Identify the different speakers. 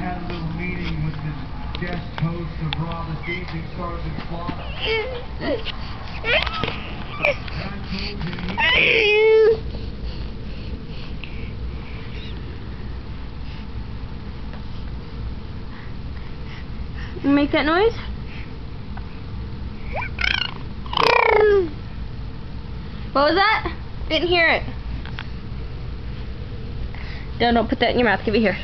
Speaker 1: had a little meeting with the guest host of Raw this evening, Sergeant Slaughter. And I told him
Speaker 2: Make that noise? What was that? Didn't hear it. Don't put that in your mouth. Give it here.